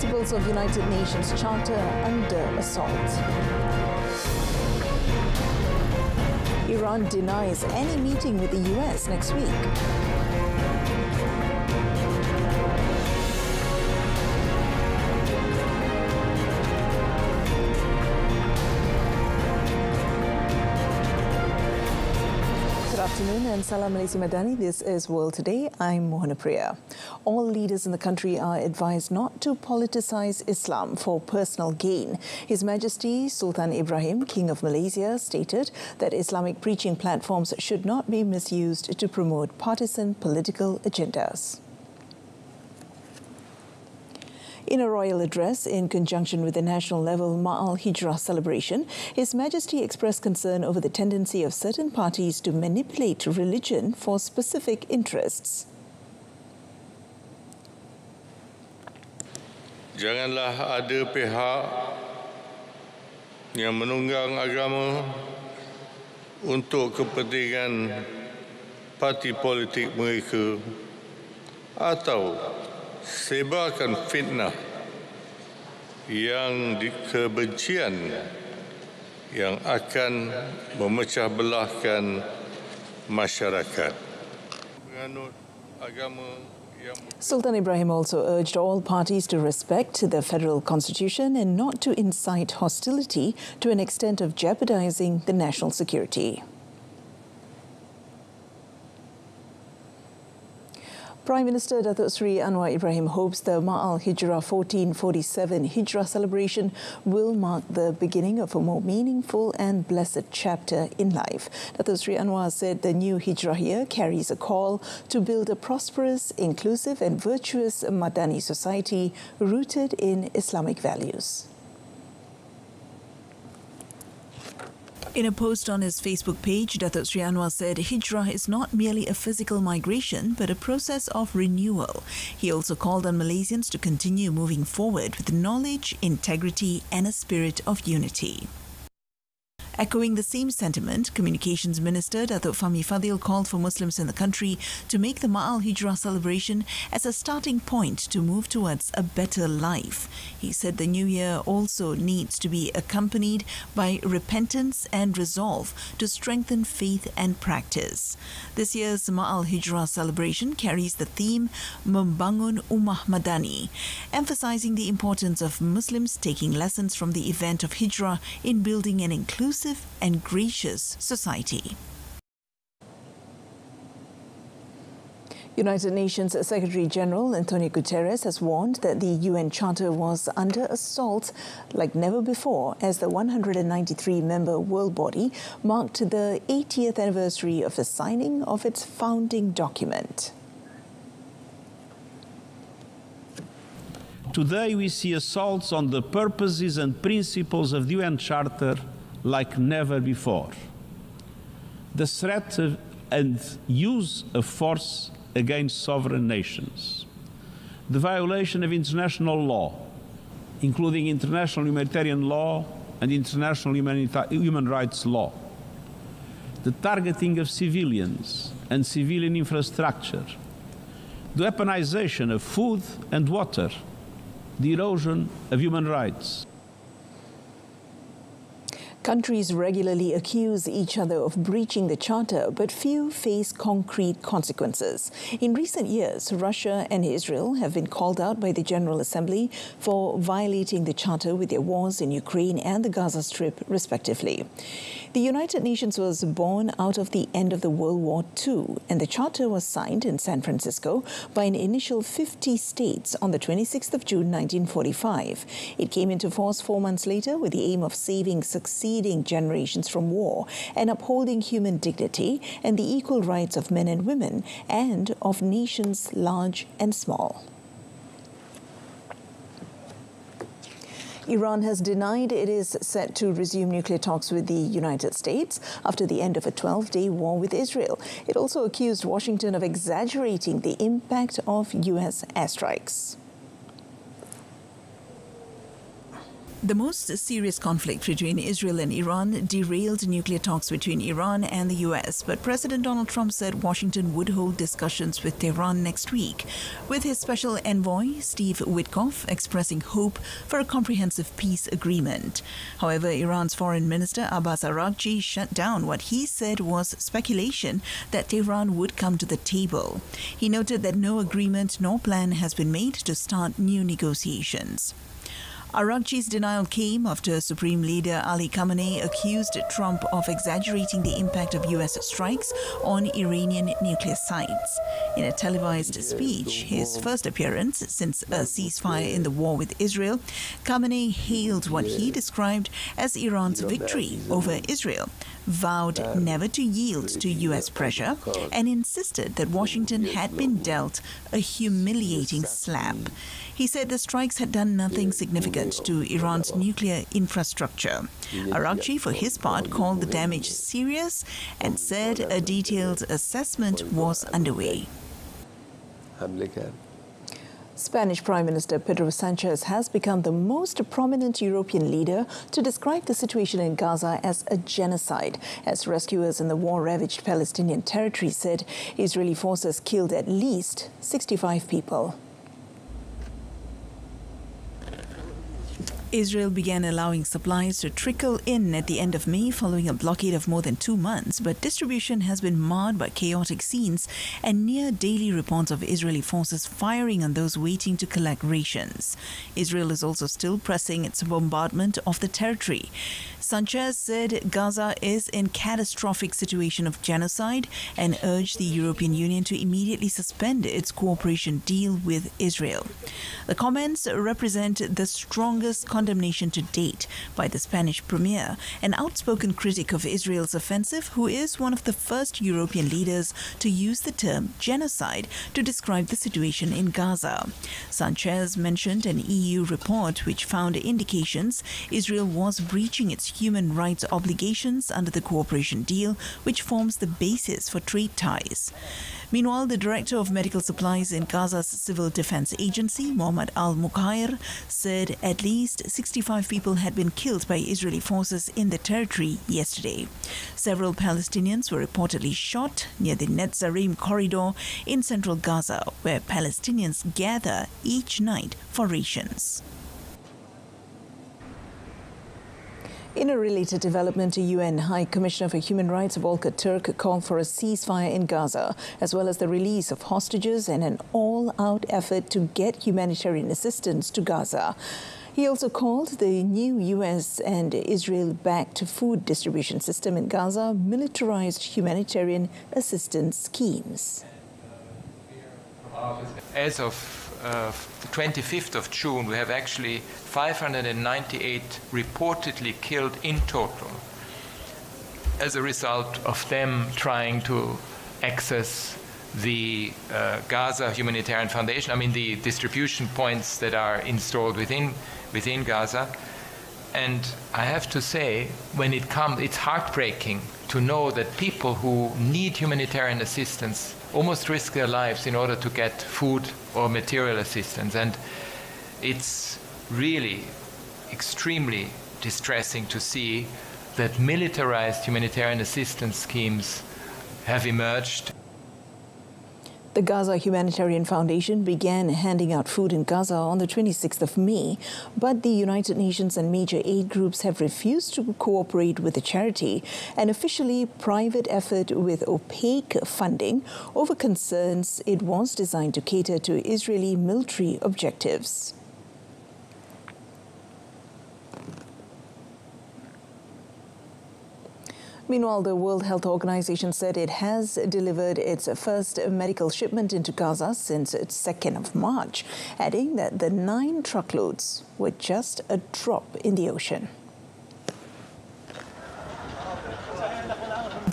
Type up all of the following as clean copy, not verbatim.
Principles of United Nations Charter under assault. Iran denies any meeting with the US next week. Good afternoon and Salam Malaysia Madani. This is World Today. I'm Mohana Priya. All leaders in the country are advised not to politicize Islam for personal gain. His Majesty Sultan Ibrahim, King of Malaysia, stated that Islamic preaching platforms should not be misused to promote partisan political agendas. In a royal address in conjunction with the national level Ma'al Hijrah celebration, His Majesty expressed concern over the tendency of certain parties to manipulate religion for specific interests. Janganlah ada pihak yang menunggang agama untuk kepentingan parti politik mereka atau sebarkan fitnah yang kebencian yang akan memecah belahkan masyarakat. Menganut agama yang Sultan Ibrahim also urged all parties to respect the federal constitution and not to incite hostility to an extent of jeopardizing the national security. Prime Minister Datuk Seri Anwar Ibrahim hopes the Ma'al Hijrah 1447 Hijrah celebration will mark the beginning of a more meaningful and blessed chapter in life. Datuk Seri Anwar said the new Hijrah year carries a call to build a prosperous, inclusive and virtuous MADANI society rooted in Islamic values. In a post on his Facebook page, Datuk Seri Anwar said Hijrah is not merely a physical migration but a process of renewal. He also called on Malaysians to continue moving forward with knowledge, integrity and a spirit of unity. Echoing the same sentiment, Communications Minister Datuk Fahmi Fadil called for Muslims in the country to make the Ma'al Hijrah celebration as a starting point to move towards a better life. He said the new year also needs to be accompanied by repentance and resolve to strengthen faith and practice. This year's Ma'al Hijrah celebration carries the theme Membangun Ummah Madani, emphasizing the importance of Muslims taking lessons from the event of Hijrah in building an inclusive and gracious society. United Nations Secretary-General Antonio Guterres has warned that the UN Charter was under assault like never before as the 193-member world body marked the 80th anniversary of the signing of its founding document. Today we see assaults on the purposes and principles of the UN Charter like never before. The threat and use of force against sovereign nations, the violation of international law, including international humanitarian law and international human rights law, the targeting of civilians and civilian infrastructure, the weaponization of food and water, the erosion of human rights. Countries regularly accuse each other of breaching the Charter, but few face concrete consequences. In recent years, Russia and Israel have been called out by the General Assembly for violating the Charter with their wars in Ukraine and the Gaza Strip, respectively. The United Nations was born out of the end of the World War II, and the Charter was signed in San Francisco by an initial 50 states on the 26th of June 1945. It came into force 4 months later with the aim of saving succeeding generations from war and upholding human dignity and the equal rights of men and women and of nations large and small. Iran has denied it is set to resume nuclear talks with the United States after the end of a 12-day war with Israel. It also accused Washington of exaggerating the impact of U.S. airstrikes. The most serious conflict between Israel and Iran derailed nuclear talks between Iran and the US, but President Donald Trump said Washington would hold discussions with Tehran next week, with his special envoy, Steve Witkoff, expressing hope for a comprehensive peace agreement. However, Iran's Foreign Minister Abbas Araghchi shut down what he said was speculation that Tehran would come to the table. He noted that no agreement nor plan has been made to start new negotiations. Araghchi's denial came after Supreme Leader Ali Khamenei accused Trump of exaggerating the impact of US strikes on Iranian nuclear sites. In a televised speech, his first appearance since a ceasefire in the war with Israel, Khamenei hailed what he described as Iran's victory over Israel, vowed never to yield to US pressure, and insisted that Washington had been dealt a humiliating slap. He said the strikes had done nothing significant to Iran's nuclear infrastructure. Araghchi, for his part, called the damage serious and said a detailed assessment was underway. Spanish Prime Minister Pedro Sanchez has become the most prominent European leader to describe the situation in Gaza as a genocide, as rescuers in the war-ravaged Palestinian territory said Israeli forces killed at least 65 people. Israel began allowing supplies to trickle in at the end of May following a blockade of more than 2 months, but distribution has been marred by chaotic scenes and near daily reports of Israeli forces firing on those waiting to collect rations. Israel is also still pressing its bombardment of the territory. Sanchez said Gaza is in catastrophic situation of genocide and urged the European Union to immediately suspend its cooperation deal with Israel. The comments represent the strongest condemnation to date by the Spanish premier, an outspoken critic of Israel's offensive who is one of the first European leaders to use the term genocide to describe the situation in Gaza. Sanchez mentioned an EU report which found indications Israel was breaching its human rights obligations under the cooperation deal, which forms the basis for trade ties. Meanwhile, the director of medical supplies in Gaza's civil defense agency, Mohammed al-Mukhair, said at least 65 people had been killed by Israeli forces in the territory yesterday. Several Palestinians were reportedly shot near the Netzarim corridor in central Gaza, where Palestinians gather each night for rations. In a related development, a UN High Commissioner for Human Rights, Volker Turk, called for a ceasefire in Gaza, as well as the release of hostages and an all-out effort to get humanitarian assistance to Gaza. He also called the new US and Israel-backed food distribution system in Gaza militarized humanitarian assistance schemes. As of the 25th of June, we have actually 598 reportedly killed in total as a result of them trying to access the Gaza Humanitarian Foundation, I mean the distribution points that are installed within Gaza. And I have to say, when it comes, it's heartbreaking to know that people who need humanitarian assistance almost risk their lives in order to get food or material assistance. And it's really extremely distressing to see that militarized humanitarian assistance schemes have emerged. The Gaza Humanitarian Foundation began handing out food in Gaza on the 26th of May, but the United Nations and major aid groups have refused to cooperate with the charity, an officially private effort with opaque funding over concerns it was designed to cater to Israeli military objectives. Meanwhile, the World Health Organization said it has delivered its first medical shipment into Gaza since its 2nd of March, adding that the 9 truckloads were just a drop in the ocean.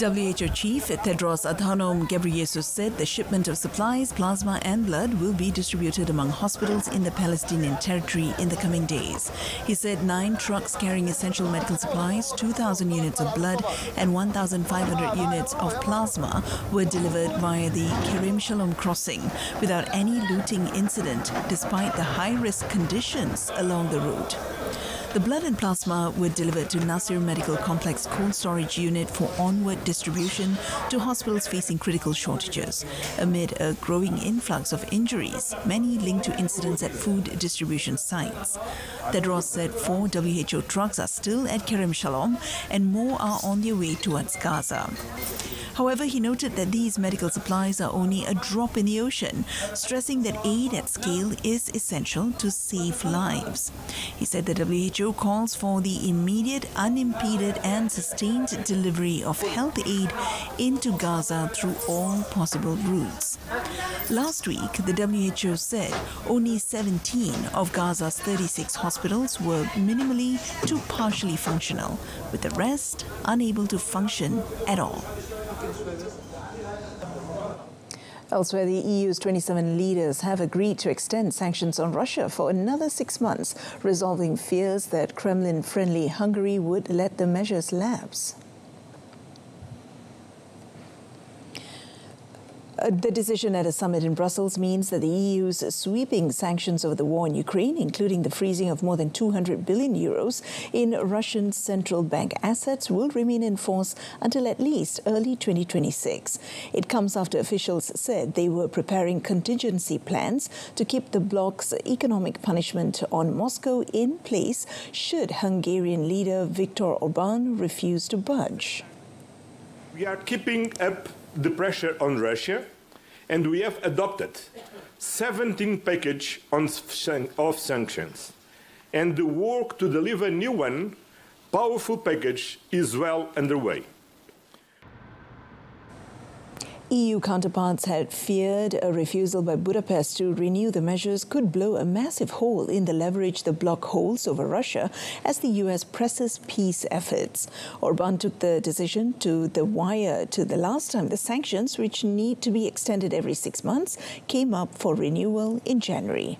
WHO Chief Tedros Adhanom Ghebreyesus said the shipment of supplies, plasma and blood will be distributed among hospitals in the Palestinian territory in the coming days. He said 9 trucks carrying essential medical supplies, 2,000 units of blood and 1,500 units of plasma were delivered via the Kerem Shalom crossing without any looting incident despite the high-risk conditions along the route. The blood and plasma were delivered to Nasir Medical Complex Cold Storage Unit for onward distribution to hospitals facing critical shortages, amid a growing influx of injuries, many linked to incidents at food distribution sites. Tedros said 4 WHO trucks are still at Kerem Shalom and more are on their way towards Gaza. However, he noted that these medical supplies are only a drop in the ocean, stressing that aid at scale is essential to save lives. He said the WHO calls for the immediate, unimpeded and sustained delivery of health aid into Gaza through all possible routes. Last week, the WHO said only 17 of Gaza's 36 hospitals were minimally to partially functional, with the rest unable to function at all. Elsewhere, the EU's 27 leaders have agreed to extend sanctions on Russia for another 6 months, resolving fears that Kremlin-friendly Hungary would let the measures lapse. The decision at a summit in Brussels means that the EU's sweeping sanctions over the war in Ukraine, including the freezing of more than 200 billion euros in Russian central bank assets, will remain in force until at least early 2026. It comes after officials said they were preparing contingency plans to keep the bloc's economic punishment on Moscow in place should Hungarian leader Viktor Orbán refuse to budge. We are keeping up the pressure on Russia, and we have adopted 17 packages of sanctions. And the work to deliver a new one, powerful package, is well underway. EU counterparts had feared a refusal by Budapest to renew the measures could blow a massive hole in the leverage the bloc holds over Russia as the US presses peace efforts. Orbán took the decision to the wire to the last time the sanctions, which need to be extended every 6 months, came up for renewal in January.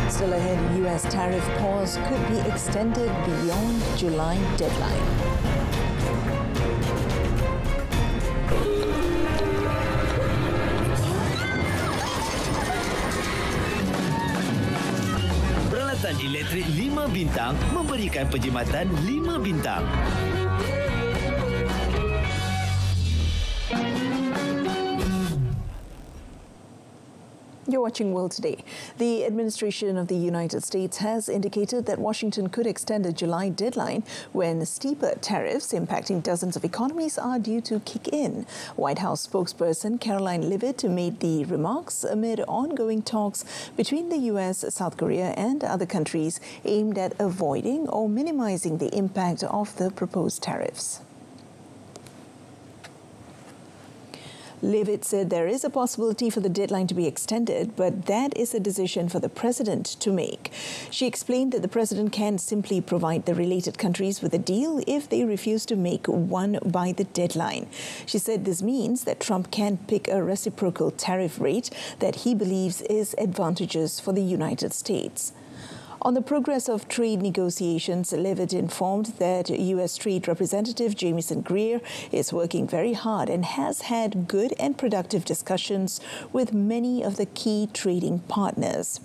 Still ahead, US tariff pause could be extended beyond July deadline. Peralatan elektrik 5 bintang memberikan perkhidmatan 5 bintang. You're watching World Today. The administration of the United States has indicated that Washington could extend a July deadline when steeper tariffs impacting dozens of economies are due to kick in. White House spokesperson Caroline Leavitt made the remarks amid ongoing talks between the US, South Korea and other countries aimed at avoiding or minimizing the impact of the proposed tariffs. Leavitt said there is a possibility for the deadline to be extended, but that is a decision for the president to make. She explained that the president can simply provide the related countries with a deal if they refuse to make one by the deadline. She said this means that Trump can pick a reciprocal tariff rate that he believes is advantageous for the United States. On the progress of trade negotiations, Leavitt informed that U.S. Trade Representative Jamieson Greer is working very hard and has had good and productive discussions with many of the key trading partners.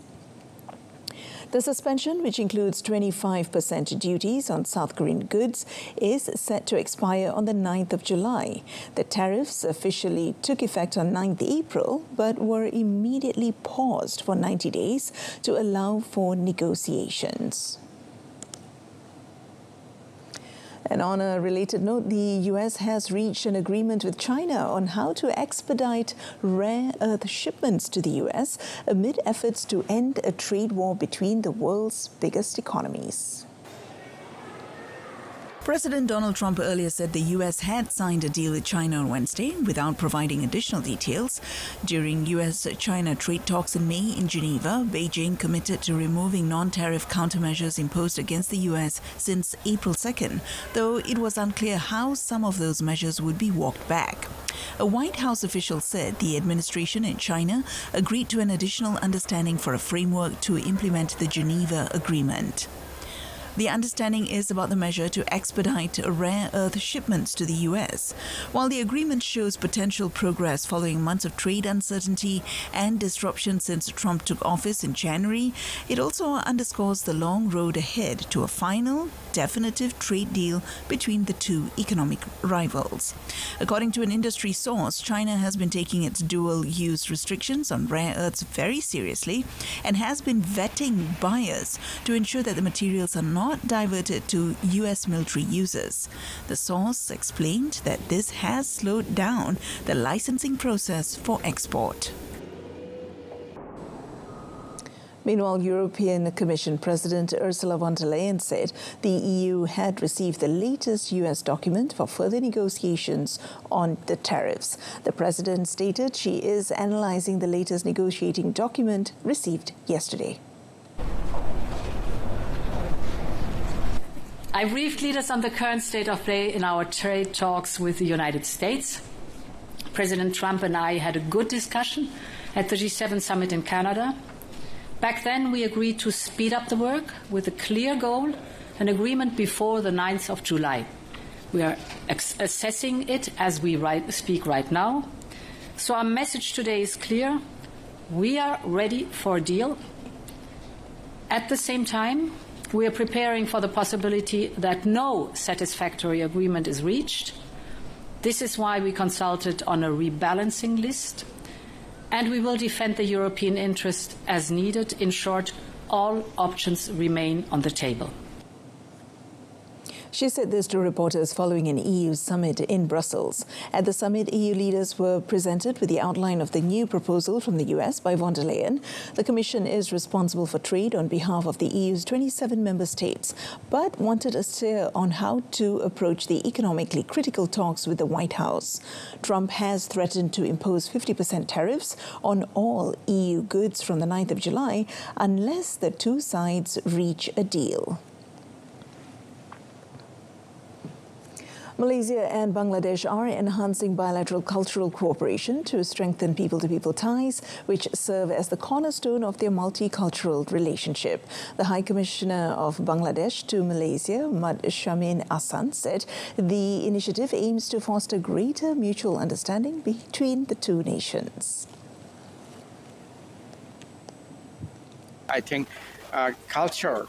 The suspension, which includes 25% duties on South Korean goods, is set to expire on the 9th of July. The tariffs officially took effect on 9th April, but were immediately paused for 90 days to allow for negotiations. And on a related note, the U.S. has reached an agreement with China on how to expedite rare earth shipments to the U.S. amid efforts to end a trade war between the world's biggest economies. President Donald Trump earlier said the U.S. had signed a deal with China on Wednesday without providing additional details. During U.S.-China trade talks in May in Geneva, Beijing committed to removing non-tariff countermeasures imposed against the U.S. since April 2nd, though it was unclear how some of those measures would be walked back. A White House official said the administration in China agreed to an additional understanding for a framework to implement the Geneva Agreement. The understanding is about the measure to expedite rare earth shipments to the U.S. While the agreement shows potential progress following months of trade uncertainty and disruption since Trump took office in January, it also underscores the long road ahead to a final, definitive trade deal between the two economic rivals. According to an industry source, China has been taking its dual-use restrictions on rare earths very seriously and has been vetting buyers to ensure that the materials are not diverted to U.S. military users. The source explained that this has slowed down the licensing process for export. Meanwhile, European Commission President Ursula von der Leyen said the EU had received the latest US document for further negotiations on the tariffs. The president stated she is analyzing the latest negotiating document received yesterday. I briefed leaders on the current state of play in our trade talks with the United States. President Trump and I had a good discussion at the G7 summit in Canada. Back then, we agreed to speed up the work with a clear goal, an agreement before the 9th of July. We are assessing it as we speak right now. So our message today is clear. We are ready for a deal. At the same time, we are preparing for the possibility that no satisfactory agreement is reached. This is why we consulted on a rebalancing list, and we will defend the European interest as needed. In short, all options remain on the table. She said this to reporters following an EU summit in Brussels. At the summit, EU leaders were presented with the outline of the new proposal from the US by von der Leyen. The Commission is responsible for trade on behalf of the EU's 27 member states, but wanted a steer on how to approach the economically critical talks with the White House. Trump has threatened to impose 50% tariffs on all EU goods from the 9th of July unless the two sides reach a deal. Malaysia and Bangladesh are enhancing bilateral cultural cooperation to strengthen people-to-people ties, which serve as the cornerstone of their multicultural relationship. The High Commissioner of Bangladesh to Malaysia, Mad Shamin Ahsan, said the initiative aims to foster greater mutual understanding between the two nations. I think culture,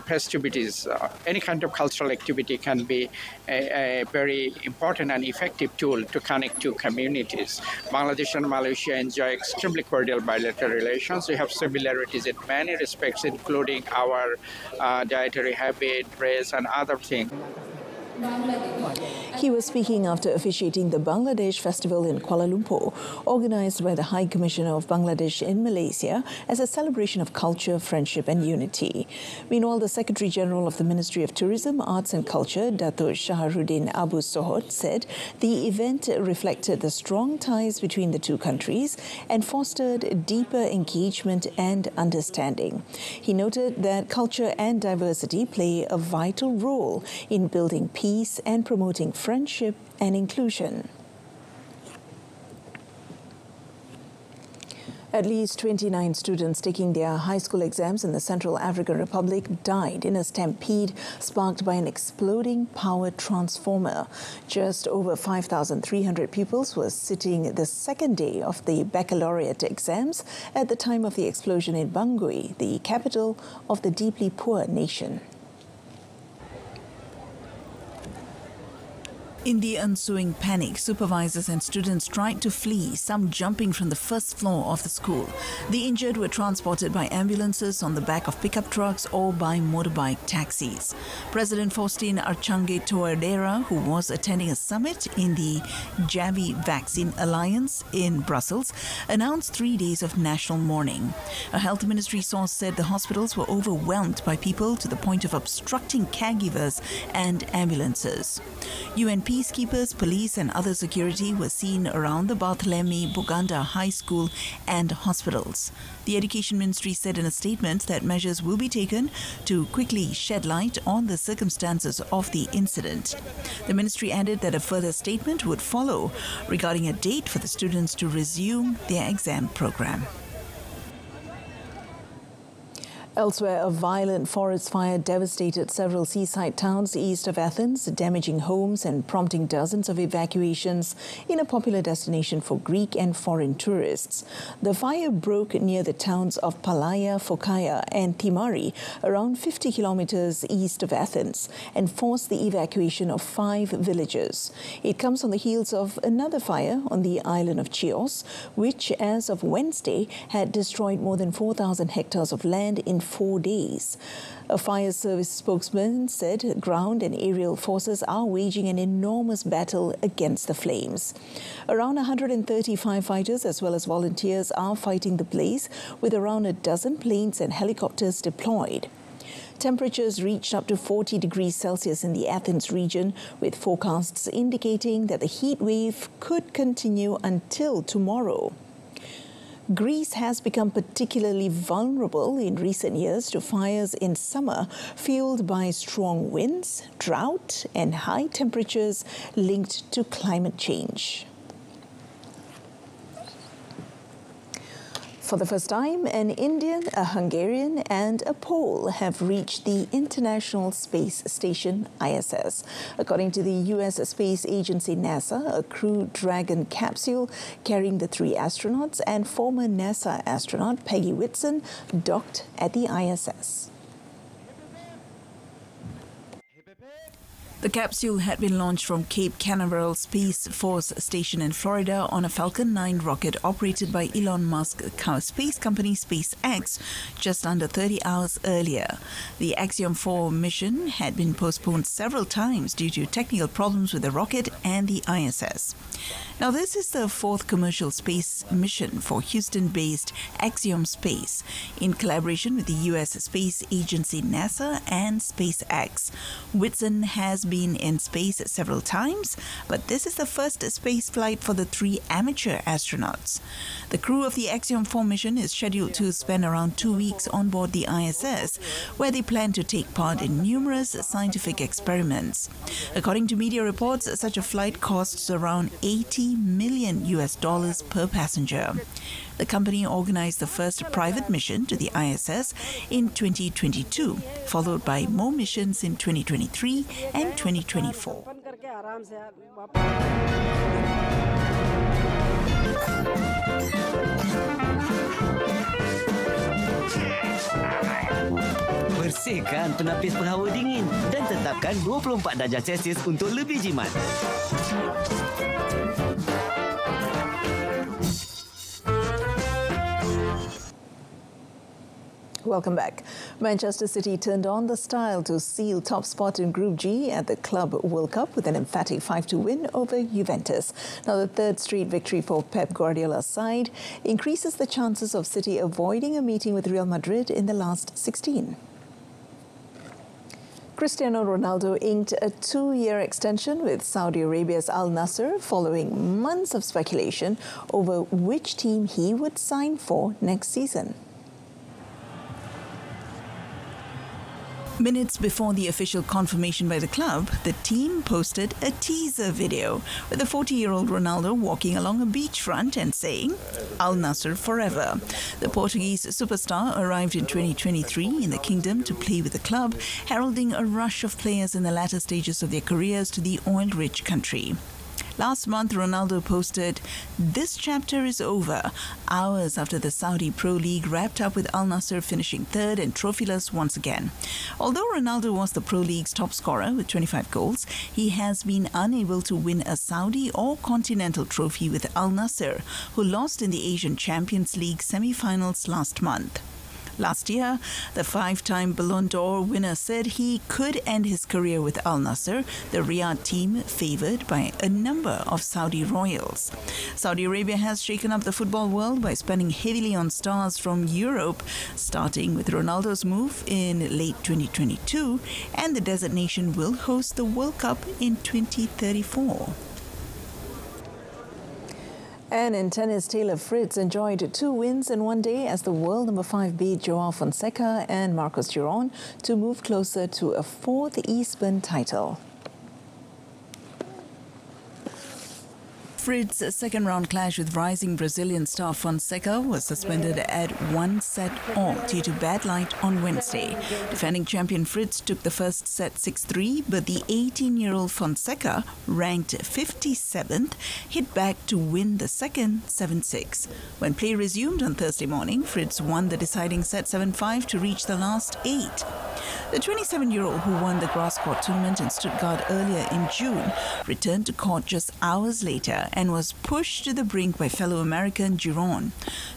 festivities, any kind of cultural activity can be a very important and effective tool to connect two communities. Bangladesh and Malaysia enjoy extremely cordial bilateral relations. We have similarities in many respects, including our dietary habit, race, and other things. He was speaking after officiating the Bangladesh Festival in Kuala Lumpur, organized by the High Commissioner of Bangladesh in Malaysia as a celebration of culture, friendship and unity. Meanwhile, the Secretary General of the Ministry of Tourism, Arts and Culture, Dato' Shaharuddin Abu Sohot, said the event reflected the strong ties between the two countries and fostered deeper engagement and understanding. He noted that culture and diversity play a vital role in building peace and promoting friendship and inclusion. At least 29 students taking their high school exams in the Central African Republic died in a stampede sparked by an exploding power transformer. Just over 5,300 pupils were sitting the second day of the baccalaureate exams at the time of the explosion in Bangui, the capital of the deeply poor nation. In the ensuing panic, supervisors and students tried to flee, some jumping from the first floor of the school. The injured were transported by ambulances on the back of pickup trucks or by motorbike taxis. President Faustin Archange Touadera, who was attending a summit in the Javi Vaccine Alliance in Brussels, announced 3 days of national mourning. A health ministry source said the hospitals were overwhelmed by people to the point of obstructing caregivers and ambulances. UN peacekeepers, police and other security were seen around the Barthelemy Buganda High School and hospitals. The Education Ministry said in a statement that measures will be taken to quickly shed light on the circumstances of the incident. The ministry added that a further statement would follow regarding a date for the students to resume their exam program. Elsewhere, a violent forest fire devastated several seaside towns east of Athens, damaging homes and prompting dozens of evacuations in a popular destination for Greek and foreign tourists. The fire broke near the towns of Palaia, Phokaia and Timari, around 50 kilometers east of Athens, and forced the evacuation of 5 villages. It comes on the heels of another fire on the island of Chios, which, as of Wednesday, had destroyed more than 4,000 hectares of land in 4 days. A fire service spokesman said ground and aerial forces are waging an enormous battle against the flames. Around 130 firefighters as well as volunteers are fighting the blaze, with around a dozen planes and helicopters deployed. Temperatures reached up to 40 degrees Celsius in the Athens region, with forecasts indicating that the heat wave could continue until tomorrow. Greece has become particularly vulnerable in recent years to fires in summer, fueled by strong winds, drought, and high temperatures linked to climate change. For the first time, an Indian, a Hungarian and a Pole have reached the International Space Station, ISS. According to the U.S. space agency NASA, a Crew Dragon capsule carrying the 3 astronauts and former NASA astronaut Peggy Whitson docked at the ISS. The capsule had been launched from Cape Canaveral Space Force Station in Florida on a Falcon 9 rocket operated by Elon Musk's space company SpaceX just under 30 hours earlier. The Axiom 4 mission had been postponed several times due to technical problems with the rocket and the ISS. Now, this is the 4th commercial space mission for Houston-based Axiom Space in collaboration with the U.S. space agency NASA and SpaceX. Whitson has been in space several times, but this is the first space flight for the 3 amateur astronauts. The crew of the Axiom 4 mission is scheduled to spend around 2 weeks on board the ISS, where they plan to take part in numerous scientific experiments. According to media reports, such a flight costs around $80 million per passenger. The company organized the first private mission to the ISS in 2022, followed by more missions in 2023 and 2024. Bersihkan penapis penghawa dingin dan tetapkan 24 darjah Celsius untuk lebih jimat. Welcome back. Manchester City turned on the style to seal top spot in Group G at the Club World Cup with an emphatic 5-2 win over Juventus. Now, the 3rd straight victory for Pep Guardiola's side increases the chances of City avoiding a meeting with Real Madrid in the last 16. Cristiano Ronaldo inked a 2-year extension with Saudi Arabia's Al Nassr following months of speculation over which team he would sign for next season. Minutes before the official confirmation by the club, the team posted a teaser video with the 40-year-old Ronaldo walking along a beachfront and saying, "Al Nassr forever." The Portuguese superstar arrived in 2023 in the kingdom to play with the club, heralding a rush of players in the latter stages of their careers to the oil-rich country. Last month, Ronaldo posted, "This chapter is over," hours after the Saudi Pro League wrapped up with Al Nassr finishing third and trophyless once again. Although Ronaldo was the Pro League's top scorer with 25 goals, he has been unable to win a Saudi or continental trophy with Al Nassr, who lost in the Asian Champions League semi-finals last month. Last year, the five-time Ballon d'Or winner said he could end his career with Al Nassr, the Riyadh team favoured by a number of Saudi royals. Saudi Arabia has shaken up the football world by spending heavily on stars from Europe, starting with Ronaldo's move in late 2022, and the desert nation will host the World Cup in 2034. And in tennis, Taylor Fritz enjoyed 2 wins in one day as the world number 5 beat Joao Fonseca and Marcos Giron to move closer to a 4th Eastbourne title. Fritz's second-round clash with rising Brazilian star Fonseca was suspended at 1-set-all due to bad light on Wednesday. Defending champion Fritz took the first set 6-3, but the 18-year-old Fonseca, ranked 57th, hit back to win the second 7-6. When play resumed on Thursday morning, Fritz won the deciding set 7-5 to reach the last 8. The 27-year-old, who won the grass court tournament in Stuttgart earlier in June, returned to court just hours later and was pushed to the brink by fellow American Giron.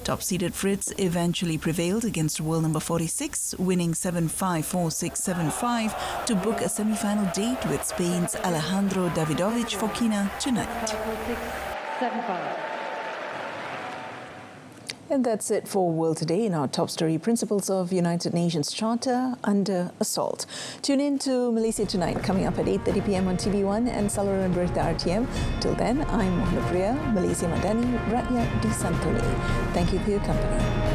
Top-seeded Fritz eventually prevailed against world number 46, winning 7-5, 4-6, 7-5 to book a semi-final date with Spain's Alejandro Davidovich Fokina tonight. 7-5. And that's it for World Today. In our top story, principles of United Nations Charter under assault. Tune in to Malaysia Tonight, coming up at 8:30 p.m. on TV1 and Saluran and Berita RTM. Till then, I'm Mohammed Ria, Malaysia MADANI, Rakyat Disantuni. Thank you for your company.